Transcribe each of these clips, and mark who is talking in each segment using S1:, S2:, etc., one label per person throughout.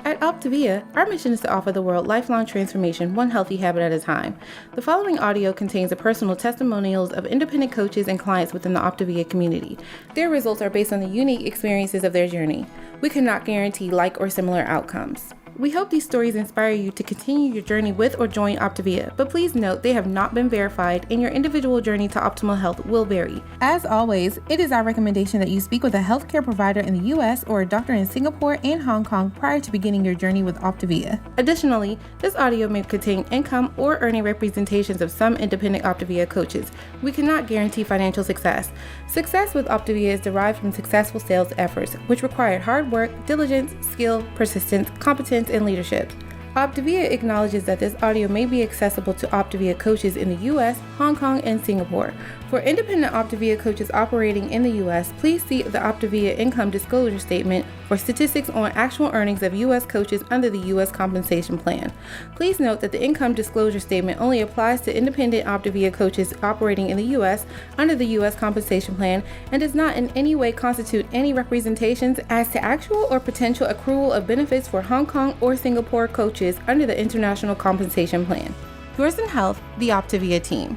S1: At OPTAVIA, our mission is to offer the world lifelong transformation, one healthy habit at a time. The following audio contains the personal testimonials of independent coaches and clients within the OPTAVIA community. Their results are based on the unique experiences of their journey. We cannot guarantee like or similar outcomes. We hope these stories inspire you to continue your journey with or join OPTAVIA, but please note they have not been verified and your individual journey to optimal health will vary. As always, it is our recommendation that you speak with a healthcare provider in the U.S. or a doctor in Singapore and Hong Kong prior to beginning your journey with OPTAVIA. Additionally, this audio may contain income or earning representations of some independent OPTAVIA coaches. We cannot guarantee financial success. Success with OPTAVIA is derived from successful sales efforts, which require hard work, diligence, skill, persistence, competence, and leadership. OPTAVIA acknowledges that this audio may be accessible to OPTAVIA coaches in the U.S., Hong Kong, and Singapore. For independent OPTAVIA coaches operating in the U.S., please see the OPTAVIA Income Disclosure Statement for statistics on actual earnings of U.S. coaches under the U.S. Compensation Plan. Please note that the Income Disclosure Statement only applies to independent OPTAVIA coaches operating in the U.S. under the U.S. Compensation Plan and does not in any way constitute any representations as to actual or potential accrual of benefits for Hong Kong or Singapore coaches under the International Compensation Plan. Yours in Health, the OPTAVIA team.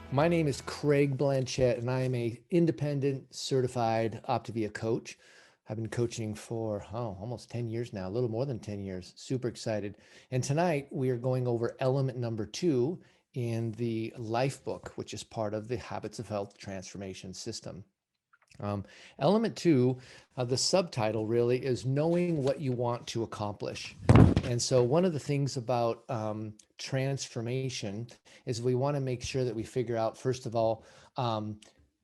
S2: My name is Craig Blanchette, and I am an independent certified OPTAVIA coach. I've been coaching for almost 10 years now, a little more than 10 years. Super excited. And tonight we are going over element number 2 in the LifeBook, which is part of the Habits of Health transformation system. Element 2, the subtitle really is knowing what you want to accomplish. And so one of the things about transformation is we want to make sure that we figure out, first of all,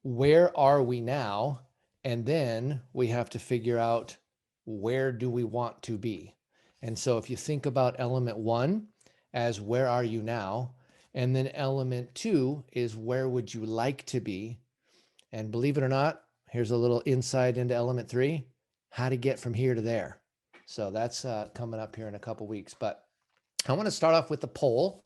S2: where are we now? And then we have to figure out where do we want to be? And so if you think about element 1 as where are you now? And then element 2 is where would you like to be? And believe it or not, here's a little insight into element 3, how to get from here to there. So that's coming up here in a couple weeks. But I want to start off with the poll.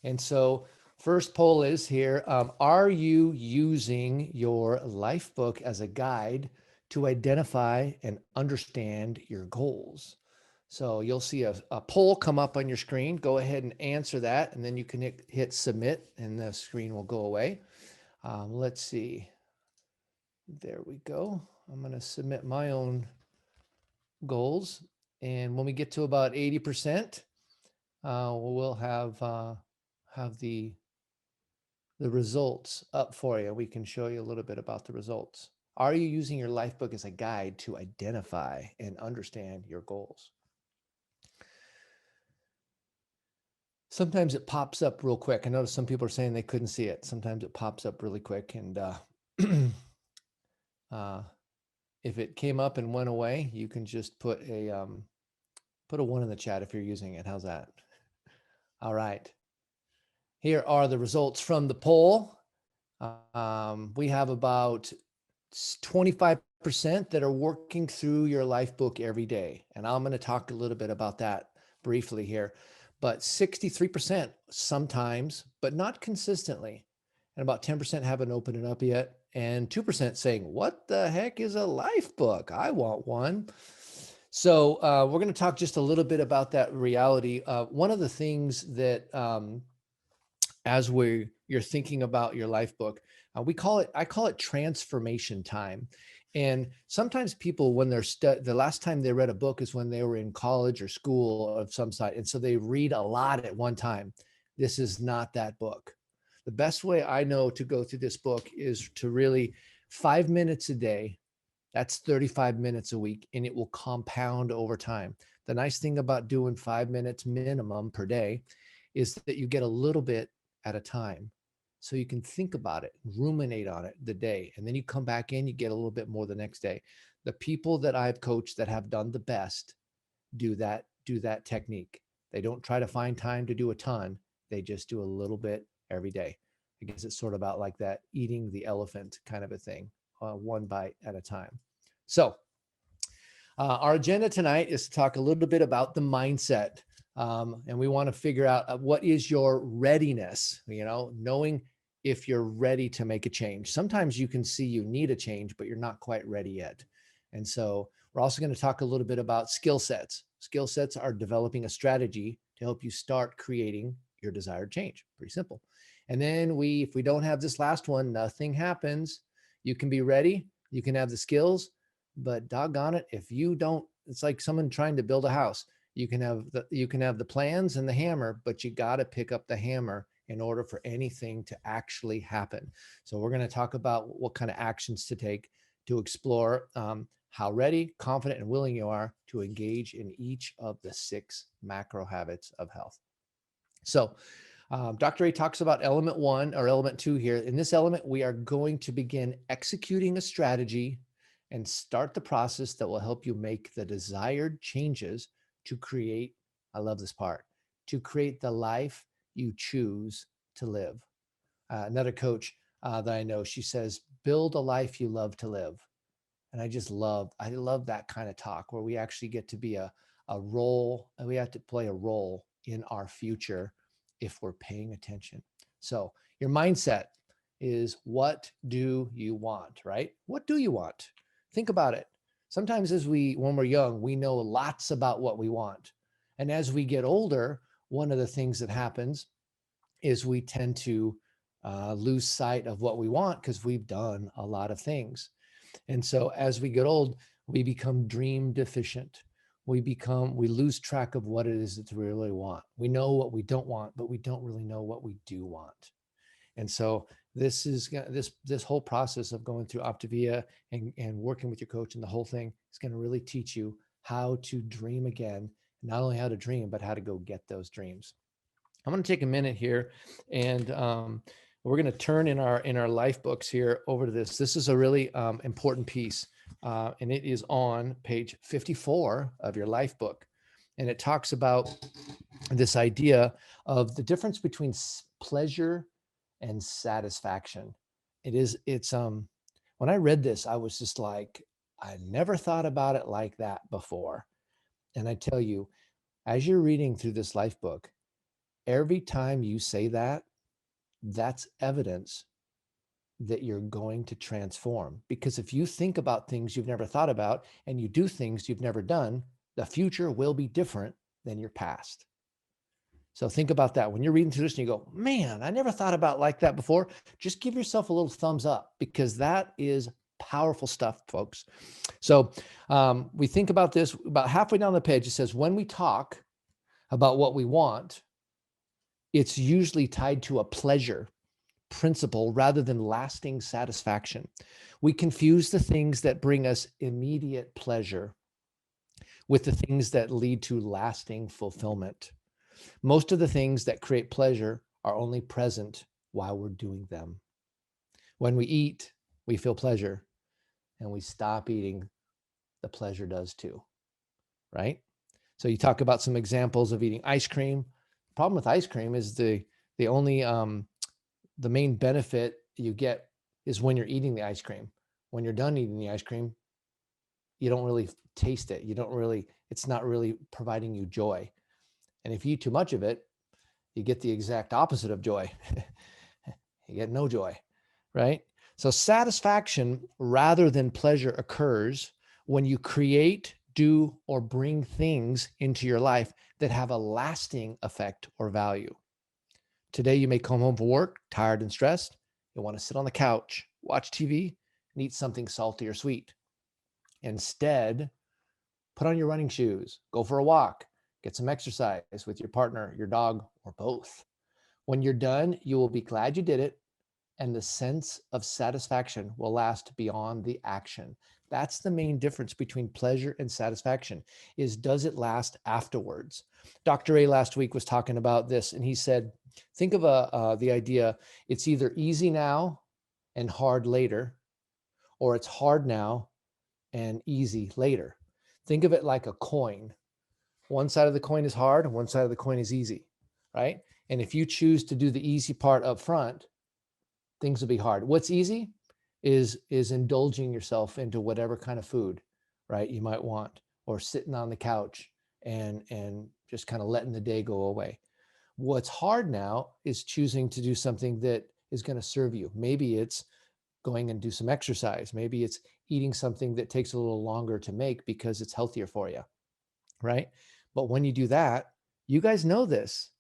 S2: And so first poll is here, are you using your LifeBook as a guide to identify and understand your goals? So you'll see a poll come up on your screen. Go ahead and answer that, and then you can hit submit, and the screen will go away. Let's see. There we go. I'm going to submit my own goals. And when we get to about 80%, we'll have the results up for you. We can show you a little bit about the results. Are you using your LifeBook as a guide to identify and understand your goals? Sometimes it pops up real quick. I noticed some people are saying they couldn't see it. Sometimes it pops up really quick, and if it came up and went away, you can just put a 1 in the chat if you're using it. How's that? All right. Here are the results from the poll. We have about 25% that are working through your LifeBook every day. And I'm going to talk a little bit about that briefly here. But 63% sometimes, but not consistently. And about 10% haven't opened it up yet. And 2% saying, what the heck is a LifeBook? I want one. So we're going to talk just a little bit about that reality. One of the things that as you're thinking about your LifeBook, I call it transformation time. And sometimes people, when they're the last time they read a book is when they were in college or school of some sort. And so they read a lot at one time. This is not that book. The best way I know to go through this book is to really 5 minutes a day. That's 35 minutes a week, and it will compound over time. The nice thing about doing 5 minutes minimum per day is that you get a little bit at a time. So you can think about it, ruminate on it the day, and then you come back in, you get a little bit more the next day. The people that I've coached that have done the best do that technique. They don't try to find time to do a ton. They just do a little bit every day. I guess it's sort of about like that eating the elephant kind of a thing, 1 bite at a time. So our agenda tonight is to talk a little bit about the mindset. And we want to figure out what is your readiness, knowing if you're ready to make a change. Sometimes you can see you need a change, but you're not quite ready yet. And so we're also going to talk a little bit about skill sets. Skill sets are developing a strategy to help you start creating your desired change. Pretty simple. And then if we don't have this last one, nothing happens. You can be ready, you can have the skills, but doggone it, if you don't, it's like someone trying to build a house. You can have the plans and the hammer, but you got to pick up the hammer in order for anything to actually happen. So we're going to talk about what kind of actions to take to explore how ready, confident, and willing you are to engage in each of the 6 macro habits of health. So Dr. A talks about element 1 or element 2 here. In this element, we are going to begin executing a strategy and start the process that will help you make the desired changes to create, I love this part, to create the life you choose to live. Another coach that I know, she says, build a life you love to live. And I love that kind of talk where we actually get to be a role, and we have to play a role in our future if we're paying attention. So your mindset is, what do you want, right? What do you want? Think about it. Sometimes when we're young, we know lots about what we want. And as we get older, one of the things that happens is we tend to lose sight of what we want because we've done a lot of things. And so as we get old, we become dream deficient. We lose track of what it is that we really want. We know what we don't want, but we don't really know what we do want. And so this whole process of going through OPTAVIA and working with your coach and the whole thing is going to really teach you how to dream again, not only how to dream, but how to go get those dreams. I'm going to take a minute here, and we're going to turn in our life books here over to this. This is a really important piece, and it is on page 54 of your life book, and it talks about this idea of the difference between pleasure and satisfaction. When I read this, I was just like, I never thought about it like that before. And I tell you, as you're reading through this life book, every time you say that, that's evidence that you're going to transform. Because if you think about things you've never thought about and you do things you've never done, the future will be different than your past. So think about that. When you're reading through this and you go, man, I never thought about like that before, just give yourself a little thumbs up, because that is powerful stuff, folks. So we think about this about halfway down the page. It says, when we talk about what we want, it's usually tied to a pleasure principle rather than lasting satisfaction. We confuse the things that bring us immediate pleasure with the things that lead to lasting fulfillment. Most of the things that create pleasure are only present while we're doing them. When we eat, we feel pleasure, and we stop eating, the pleasure does too, right? So you talk about some examples of eating ice cream. The problem with ice cream is the main benefit you get is when you're eating the ice cream. When you're done eating the ice cream, you don't really taste it. It's not really providing you joy. And if you eat too much of it, you get the exact opposite of joy. You get no joy, right? So satisfaction rather than pleasure occurs when you create, do, or bring things into your life that have a lasting effect or value. Today, you may come home from work, tired and stressed. You'll want to sit on the couch, watch TV, and eat something salty or sweet. Instead, put on your running shoes, go for a walk, get some exercise with your partner, your dog, or both. When you're done, you will be glad you did it, and the sense of satisfaction will last beyond the action. That's the main difference between pleasure and satisfaction, is does it last afterwards? Dr. A last week was talking about this, and he said, think of the idea, it's either easy now and hard later, or it's hard now and easy later. Think of it like a coin. One side of the coin is hard, and one side of the coin is easy, right? And if you choose to do the easy part up front, things will be hard. What's easy is indulging yourself into whatever kind of food, right, you might want, or sitting on the couch and just kind of letting the day go away. What's hard now is choosing to do something that is going to serve you. Maybe it's going and do some exercise. Maybe it's eating something that takes a little longer to make because it's healthier for you, right? But when you do that, you guys know this.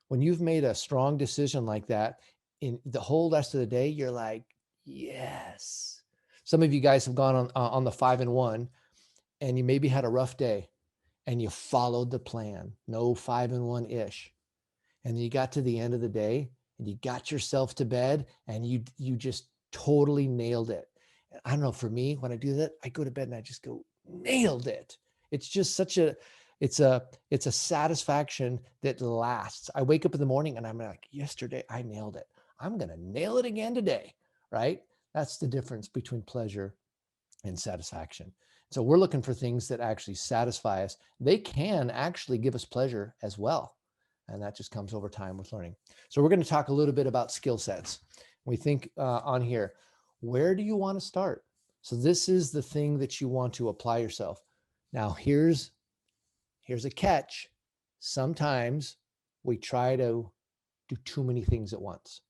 S2: When you've made a strong decision like that, in the whole rest of the day, you're like, yes. Some of you guys have gone on the 5-in-1, and you maybe had a rough day and you followed the plan, no 5-in-1-ish. And then you got to the end of the day and you got yourself to bed and you just totally nailed it. I don't know, for me, when I do that, I go to bed and I just go, nailed it. It's just such a, it's a satisfaction that lasts. I wake up in the morning and I'm like, yesterday I nailed it. I'm going to nail it again today, right? That's the difference between pleasure and satisfaction. So we're looking for things that actually satisfy us. They can actually give us pleasure as well. And that just comes over time with learning. So we're going to talk a little bit about skill sets. We think on here, where do you want to start? So this is the thing that you want to apply yourself. Now here's a catch. Sometimes we try to do too many things at once.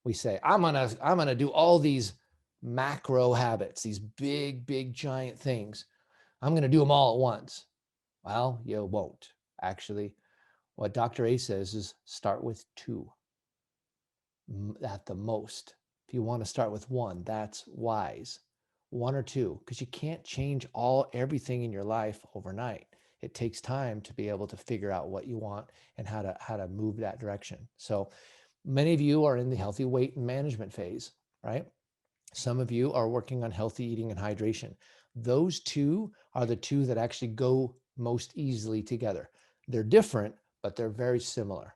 S2: We say, I'm gonna do all these macro habits, these big giant things. I'm gonna do them all at once. Well, you won't. Actually, what Dr. A says is start with 2 at the most. If you want to start with 1, that's wise. 1 or 2, because you can't change everything in your life overnight. It takes time to be able to figure out what you want and how to move that direction. So many of you are in the healthy weight management phase, right? Some of you are working on healthy eating and hydration. Those 2 are the 2 that actually go most easily together. They're different, but they're very similar.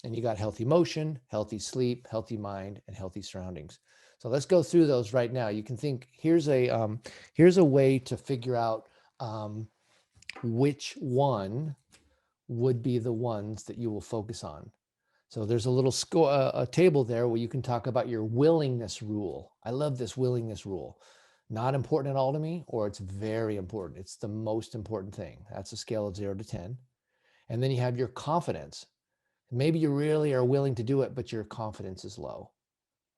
S2: And you got healthy motion, healthy sleep, healthy mind, and healthy surroundings. So let's go through those right now. You can think, here's a way to figure out which one would be the ones that you will focus on. So there's a little a table there where you can talk about your willingness rule. I love this willingness rule. Not important at all to me, or it's very important. It's the most important thing. That's a scale of 0 to 10. And then you have your confidence. Maybe you really are willing to do it, but your confidence is low,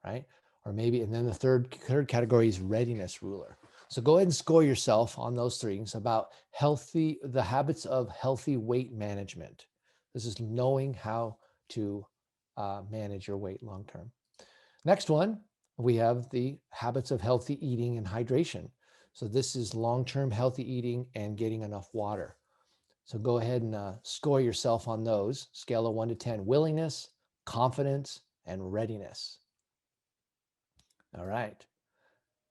S2: right? Or maybe, and then the third category is readiness ruler. So go ahead and score yourself on those 3 things about the habits of healthy weight management. This is knowing how to manage your weight long-term. Next one, we have the habits of healthy eating and hydration. So this is long-term healthy eating and getting enough water. So go ahead and score yourself on those. Scale of 1 to 10, willingness, confidence, and readiness. All right.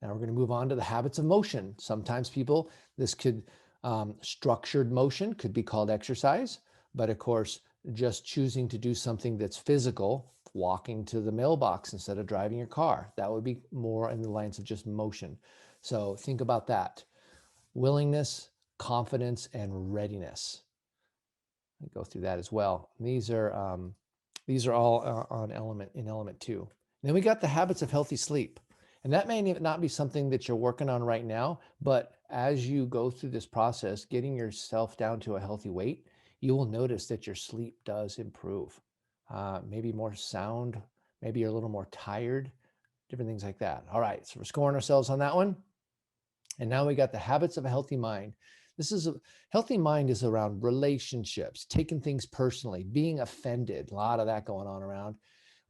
S2: Now we're going to move on to the habits of motion. Sometimes this could, structured motion could be called exercise, but of course, just choosing to do something that's physical, walking to the mailbox instead of driving your car, that would be more in the lines of just motion. So think about that. Willingness, confidence, and readiness. I go through that as well. These are all on element 2. And then we got the habits of healthy sleep. And that may not be something that you're working on right now, but as you go through this process, getting yourself down to a healthy weight, you will notice that your sleep does improve. Maybe more sound, maybe you're a little more tired, different things like that. All right, so we're scoring ourselves on that one. And now we got the habits of a healthy mind. Healthy mind is around relationships, taking things personally, being offended, a lot of that going on around,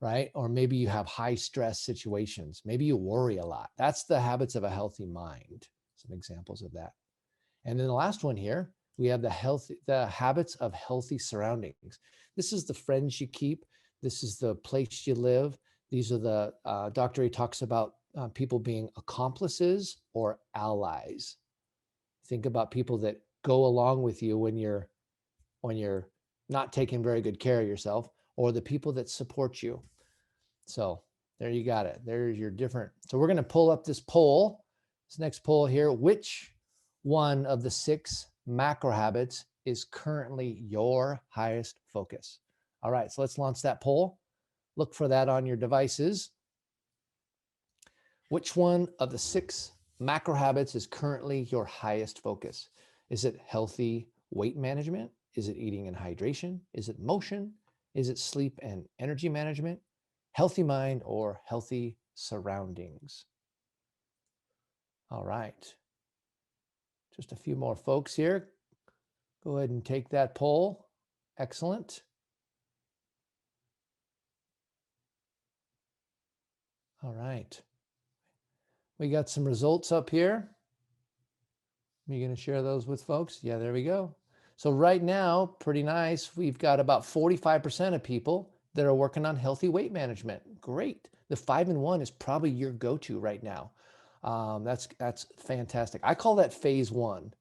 S2: right? Or maybe you have high stress situations. Maybe you worry a lot. That's the habits of a healthy mind. Some examples of that. And then the last one here, we have the habits of healthy surroundings. This is the friends you keep. This is the place you live. These are the, Dr. A talks about people being accomplices or allies. Think about people that go along with you when you're not taking very good care of yourself, or the people that support you. So there you got it. There's your different. So we're going to pull up this poll. This next poll here. Which one of the 6 macro habits is currently your highest focus? All right, so let's launch that poll. Look for that on your devices. Which one of the 6 macro habits is currently your highest focus? Is it healthy weight management? Is it eating and hydration? Is it motion? Is it sleep and energy management? healthy mind or healthy surroundings? All right. Just a few more folks here. Go ahead and take that poll. Excellent. All right. We got some results up here. Are you going to share those with folks? Yeah, there we go. So right now, pretty nice. We've got about 45% of people that are working on healthy weight management. Great. The 5-in-1 is probably your go-to right now. That's fantastic. I call that phase 1,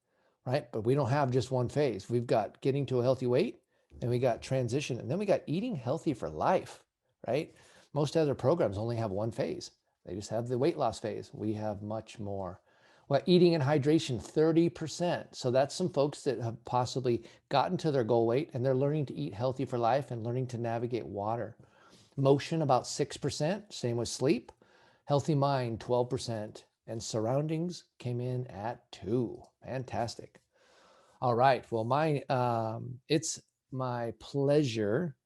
S2: right? But we don't have just one phase. We've got getting to a healthy weight, and we got transition, and then we got eating healthy for life, right? Most other programs only have one phase. They just have the weight loss phase. We have much more. Well, eating and hydration, 30%. So that's some folks that have possibly gotten to their goal weight and they're learning to eat healthy for life and learning to navigate water. Motion, about 6%. Same with sleep. Healthy mind, 12%. And surroundings came in at 2%. Fantastic. All right. Well, it's my pleasure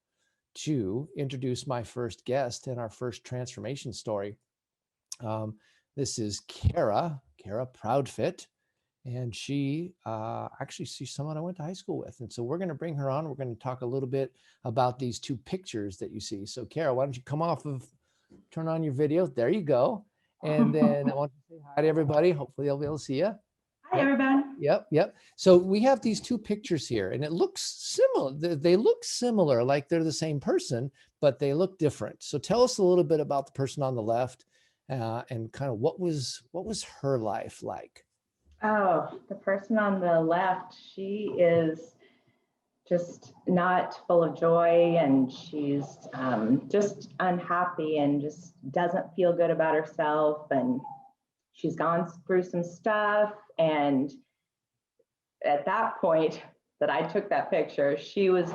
S2: to introduce my first guest in our first transformation story. This is Kara Proudfit, and she's someone I went to high school with. And so we're going to bring her on. We're going to talk a little bit about these 2 pictures that you see. So Kara, why don't you turn on your video? There you go. And then I want to say hi to everybody. Hopefully they'll be able to see you.
S1: Hi, everybody.
S2: Yep. So we have these 2 pictures here, and it looks similar. They look similar, like they're the same person, but they look different. So tell us a little bit about the person on the left. And kind of what was her life like?
S3: Oh, the person on the left, she is just not full of joy, and she's just unhappy and just doesn't feel good about herself. And she's gone through some stuff. And at that point that I took that picture, she was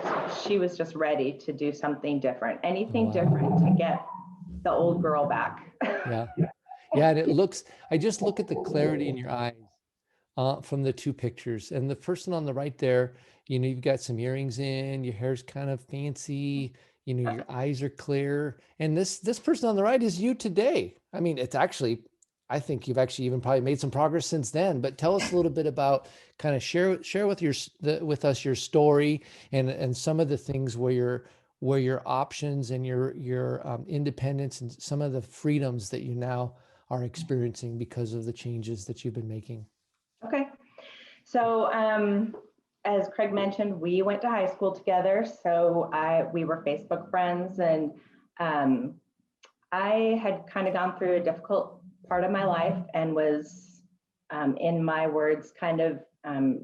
S3: just ready to do something different, anything different to get the old girl back.
S2: Yeah. And I just look at the clarity in your eyes from the 2 pictures. And the person on the right there, you've got some earrings in, your hair's kind of fancy, your eyes are clear. And this person on the right is you today. I mean, I think you've actually even probably made some progress since then, but tell us a little bit about kind of share with us your story and some of the things where your options and your independence and some of the freedoms that you now are experiencing because of the changes that you've been making.
S3: Okay. So as Craig mentioned, we went to high school together. So we were Facebook friends, and I had kind of gone through a difficult part of my life and was, in my words, kind of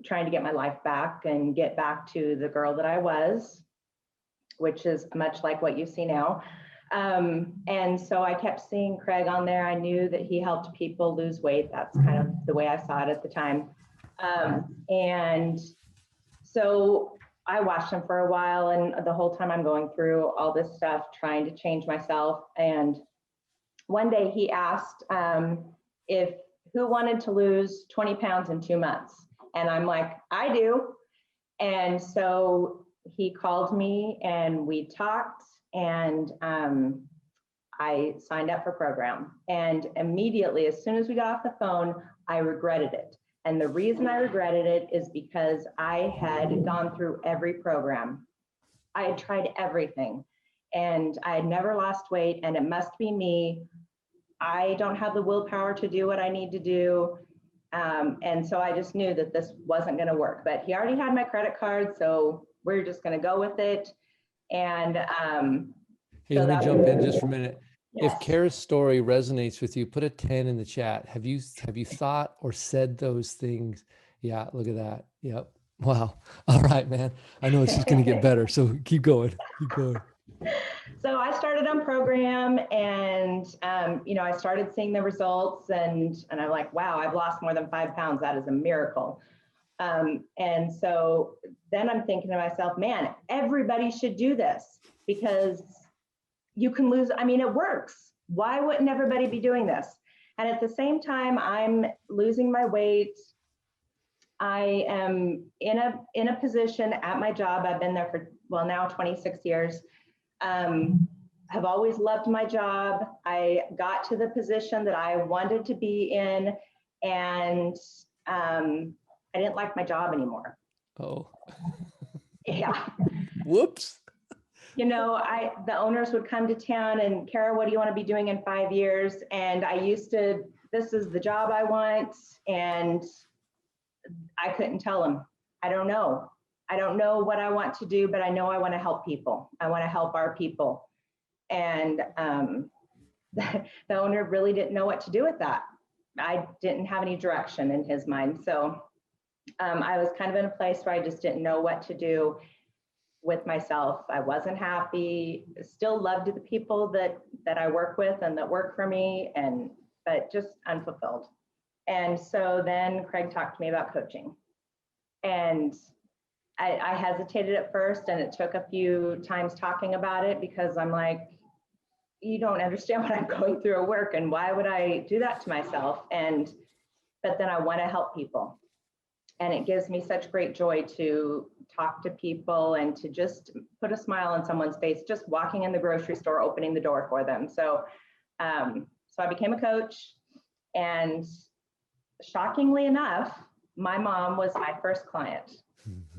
S3: trying to get my life back and get back to the girl that I was, which is much like what you see now. And so I kept seeing Craig on there. I knew that he helped people lose weight. That's kind of the way I saw it at the time. And so I watched him for a while, and the whole time I'm going through all this stuff, trying to change myself. And one day he asked who wanted to lose 20 pounds in 2 months. And I'm like, I do. And so he called me and we talked, and I signed up for program. And immediately, as soon as we got off the phone, I regretted it. And the reason I regretted it is because I had gone through every program. I had tried everything, and I had never lost weight, and it must be me. I don't have the willpower to do what I need to do. And so I just knew that this wasn't going to work. But he already had my credit card, so we're just going to go with it. And
S2: hey, so let me jump in just for a minute.
S3: Yes.
S2: If Kara's story resonates with you, put a 10 in the chat. Have you thought or said those things? Yeah, look at that. Yep. Wow. All right, man. I know it's just going to get better. So keep going.
S3: So I started on program, and I started seeing the results, and I'm like, wow, I've lost more than 5 pounds. That is a miracle. And so then I'm thinking to myself, man, everybody should do this, because you can lose. I mean, it works. Why wouldn't everybody be doing this? And at the same time, I'm losing my weight. I am in a position at my job. I've been there for, now 26 years. have always loved my job. I got to the position that I wanted to be in, and I didn't like my job anymore.
S2: Oh,
S3: Yeah.
S2: whoops.
S3: You know, the owners would come to town and, Kara, what do you want to be doing in 5 years? And this is the job I want. And I couldn't tell them. I don't know. I don't know what I want to do, but I know I want to help people. I want to help our people. And the owner really didn't know what to do with that. I didn't have any direction in his mind. So I was kind of in a place where I just didn't know what to do with myself. I wasn't happy, still loved the people that I work with and that work for me, but just unfulfilled. And so then Craig talked to me about coaching. And I hesitated at first, and it took a few times talking about it, because I'm like, you don't understand what I'm going through at work, and why would I do that to myself? But then I want to help people. And it gives me such great joy to talk to people and to just put a smile on someone's face, just walking in the grocery store, opening the door for them. So I became a coach, and shockingly enough, my mom was my first client,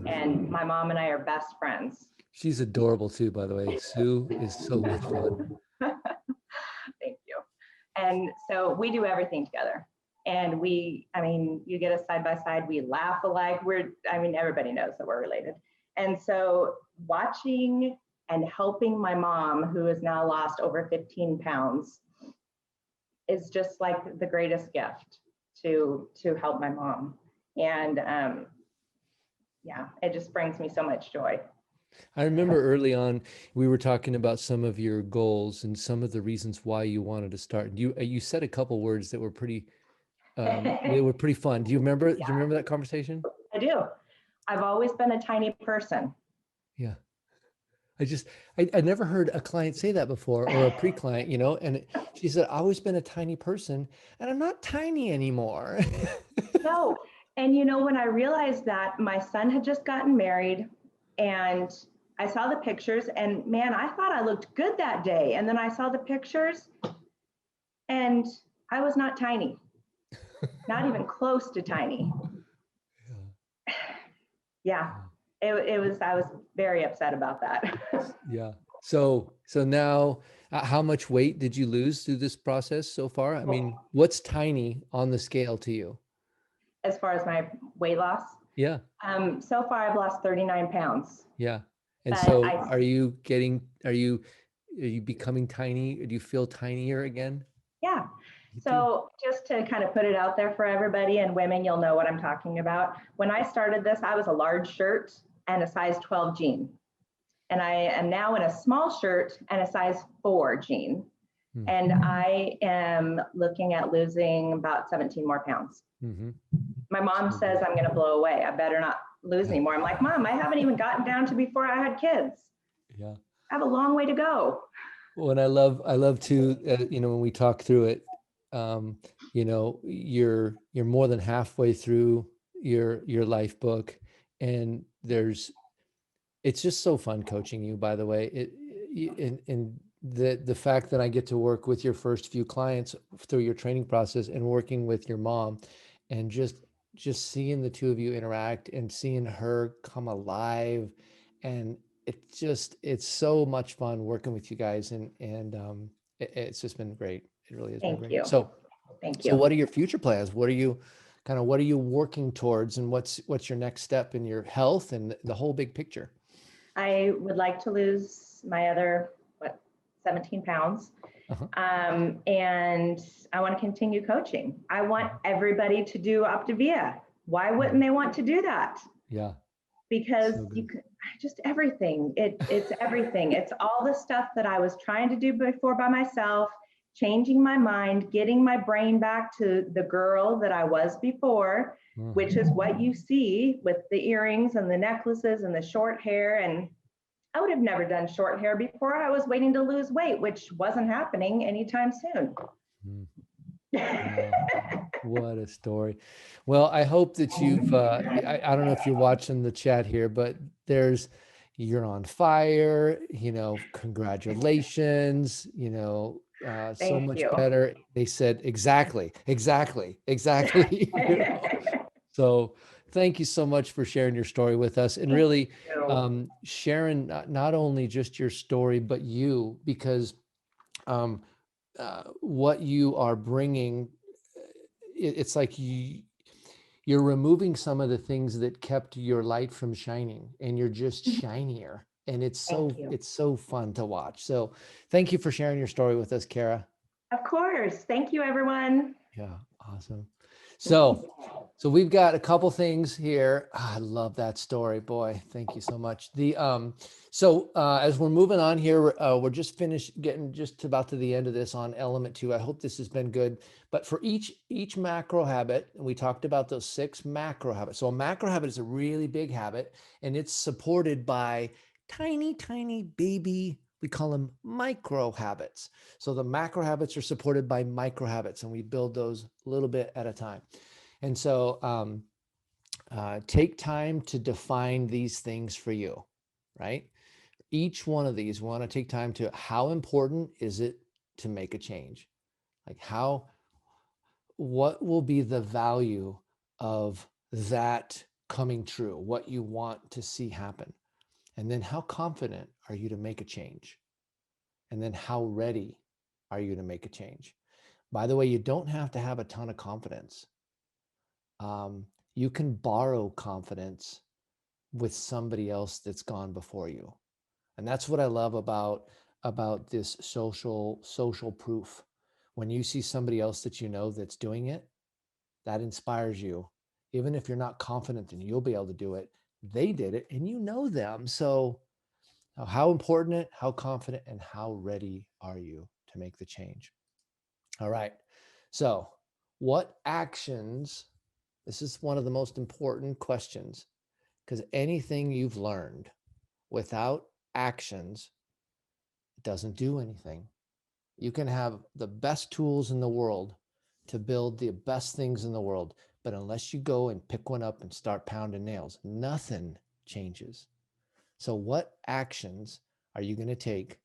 S3: and my mom and I are best friends.
S2: She's adorable too, by the way. Sue is so much fun.
S3: Thank you. And so we do everything together. And you get us side by side, we laugh alike. Everybody knows that we're related. And so watching and helping my mom, who has now lost over 15 pounds, is just like the greatest gift to help my mom. And it just brings me so much joy.
S2: I remember early on, we were talking about some of your goals and some of the reasons why you wanted to start. You said a couple words that were pretty they were pretty fun. Do you remember? Do you remember that conversation?
S3: I do. I've always been a tiny person.
S2: Yeah. I never heard a client say that before, or a pre-client, and she said, I've always been a tiny person, and I'm not tiny anymore.
S3: No. And when I realized that, my son had just gotten married, and I saw the pictures, and man, I thought I looked good that day. And then I saw the pictures, and I was not tiny. Not even close to tiny. Yeah, I was very upset about that.
S2: Yeah. So now, how much weight did you lose through this process so far? I mean, what's tiny on the scale to you?
S3: As far as my weight loss?
S2: Yeah.
S3: So far I've lost 39 pounds.
S2: Yeah. And
S3: but
S2: so are you becoming tiny? Do you feel tinier again?
S3: Yeah. So just to kind of put it out there for everybody, and women, you'll know what I'm talking about. When I started this, I was a large shirt and a size 12 jean. And I am now in a small shirt and a size 4 jean. Mm-hmm. And I am looking at losing about 17 more pounds. Mm-hmm. My mom says I'm going to blow away. I better not lose anymore. I'm like, Mom, I haven't even gotten down to before I had kids.
S2: Yeah.
S3: I have a long way to go.
S2: Well, and I love to, when we talk through it, you're more than halfway through your life book, and it's just so fun coaching you, by the way. And the fact that I get to work with your first few clients through your training process, and working with your mom, and just seeing the two of you interact and seeing her come alive, and it's so much fun working with you guys, and it's just been great. It really has been great.
S3: Thank you. Thank you.
S2: So what are your future plans? What are you working towards, and what's your next step in your health and the whole big picture?
S3: I would like to lose my other 17 pounds. Uh-huh. And I want to continue coaching. I want everybody to do OPTAVIA. Why wouldn't they want to do that?
S2: Yeah.
S3: Because just everything. It's everything. It's all the stuff that I was trying to do before by myself, changing my mind, getting my brain back to the girl that I was before, mm-hmm. which is what you see with the earrings and the necklaces and the short hair. And I would have never done short hair before. I was waiting to lose weight, which wasn't happening anytime soon. Mm.
S2: What a story. Well, I hope that you've, I don't know if you're watching the chat here, but there's, you're on fire, congratulations, so
S3: Thank
S2: much
S3: you.
S2: better. They said, exactly. So thank you so much for sharing your story with us, and really sharing not only just your story, but you, because what you are bringing, it's like you're removing some of the things that kept your light from shining, and you're just shinier. And it's so fun to watch. So thank you for sharing your story with us, Kara.
S3: Of course. Thank you, everyone.
S2: Yeah, awesome. So we've got a couple things here. I love that story, boy. Thank you so much. As we're moving on here, we're getting just about to the end of this on element 2. I hope this has been good. But for each macro habit, and we talked about those 6 macro habits. So a macro habit is a really big habit, and it's supported by tiny, tiny baby, we call them micro habits. So the macro habits are supported by micro habits, and we build those a little bit at a time. And so take time to define these things for you, right? Each one of these, we want to take time to, how important is it to make a change? Like what will be the value of that coming true, what you want to see happen? And then how confident are you to make a change? And then how ready are you to make a change? By the way, you don't have to have a ton of confidence. You can borrow confidence with somebody else that's gone before you. And that's what I love about this social proof. When you see somebody else that you know that's doing it, that inspires you. Even if you're not confident that you'll be able to do it, they did it and you know them. So how important, how confident, and how ready are you to make the change? All right. So what actions, this is one of the most important questions, because anything you've learned without actions doesn't do anything. You can have the best tools in the world to build the best things in the world, but unless you go and pick one up and start pounding nails, nothing changes. So what actions are you going to take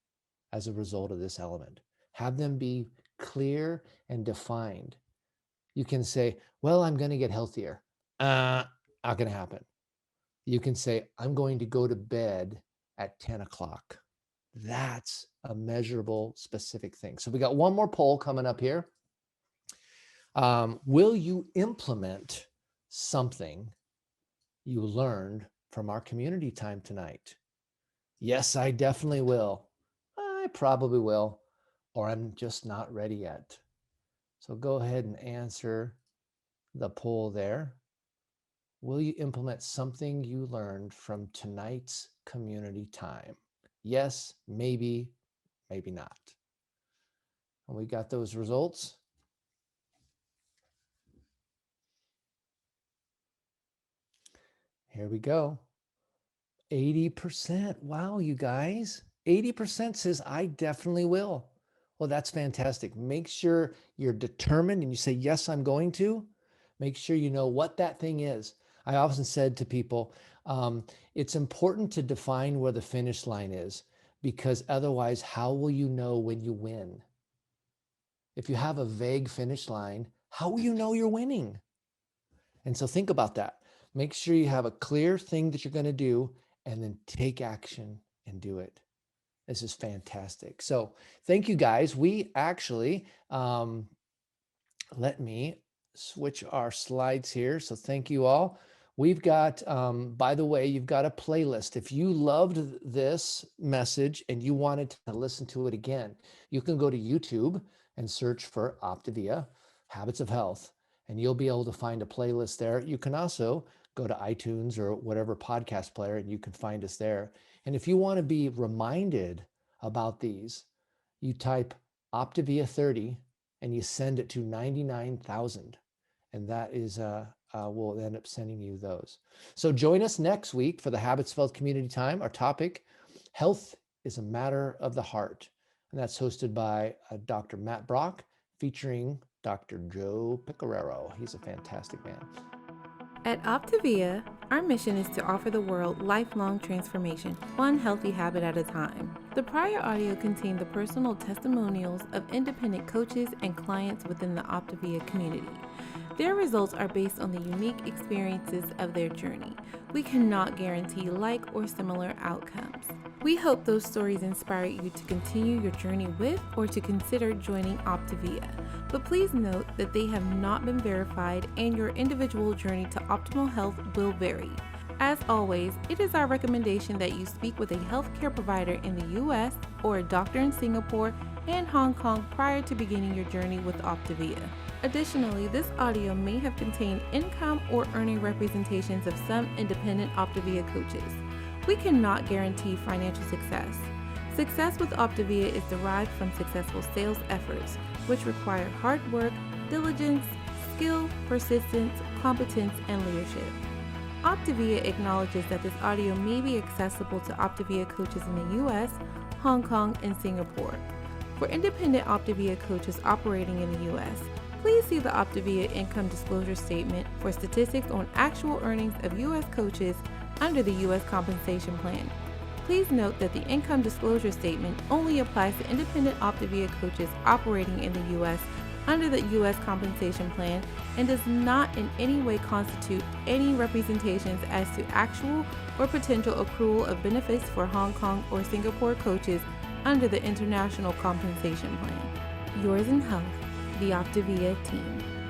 S2: as a result of this element? Have them be clear and defined. You can say, well, I'm going to get healthier. Not going to happen. You can say, I'm going to go to bed at 10 o'clock. That's a measurable, specific thing. So we got one more poll coming up here. Will you implement something you learned from our community time tonight? Yes, I definitely will. I probably will, or I'm just not ready yet. So go ahead and answer the poll there. Will you implement something you learned from tonight's community time? Yes, maybe, maybe not. And we got those results. Here we go. 80%. Wow, you guys. 80% says, I definitely will. Well, that's fantastic. Make sure you're determined and you say, yes, I'm going to. Make sure you know what that thing is. I often said to people, it's important to define where the finish line is, because otherwise, how will you know when you win? If you have a vague finish line, how will you know you're winning? And so think about that. Make sure you have a clear thing that you're going to do, and then take action and do it. This is fantastic. So thank you guys. We actually, let me switch our slides here. So thank you all. We've got, by the way, you've got a playlist. If you loved this message and you wanted to listen to it again, you can go to YouTube and search for OPTAVIA, Habits of Health, and you'll be able to find a playlist there. You can also go to iTunes or whatever podcast player, and you can find us there. And if you want to be reminded about these, you type OPTAVIA 30 and you send it to 99,000. And that is, we'll end up sending you those. So join us next week for the Habits of Health Community Time. Our topic, Health is a Matter of the Heart. And that's hosted by Dr. Matt Brock, featuring Dr. Joe Picarero. He's a fantastic man.
S1: At OPTAVIA, Our mission is to offer the world lifelong transformation, one healthy habit at a time. The prior audio contained the personal testimonials of independent coaches and clients within the OPTAVIA community. Their results are based on the unique experiences of their journey. We cannot guarantee like or similar outcomes. We hope those stories inspire you to continue your journey with or to consider joining OPTAVIA. But please note that they have not been verified and your individual journey to optimal health will vary. As always, it is our recommendation that you speak with a healthcare provider in the US or a doctor in Singapore and Hong Kong prior to beginning your journey with OPTAVIA. Additionally, this audio may have contained income or earning representations of some independent OPTAVIA coaches. We cannot guarantee financial success. Success with OPTAVIA is derived from successful sales efforts, which require hard work, diligence, skill, persistence, competence, and leadership. OPTAVIA acknowledges that this audio may be accessible to OPTAVIA coaches in the US, Hong Kong, and Singapore. For independent OPTAVIA coaches operating in the US, please see the OPTAVIA Income Disclosure Statement for statistics on actual earnings of US coaches under the U.S. Compensation Plan. Please note that the Income Disclosure Statement only applies to independent OPTAVIA coaches operating in the U.S. under the U.S. Compensation Plan and does not in any way constitute any representations as to actual or potential accrual of benefits for Hong Kong or Singapore coaches under the International Compensation Plan. Yours in health, the OPTAVIA team.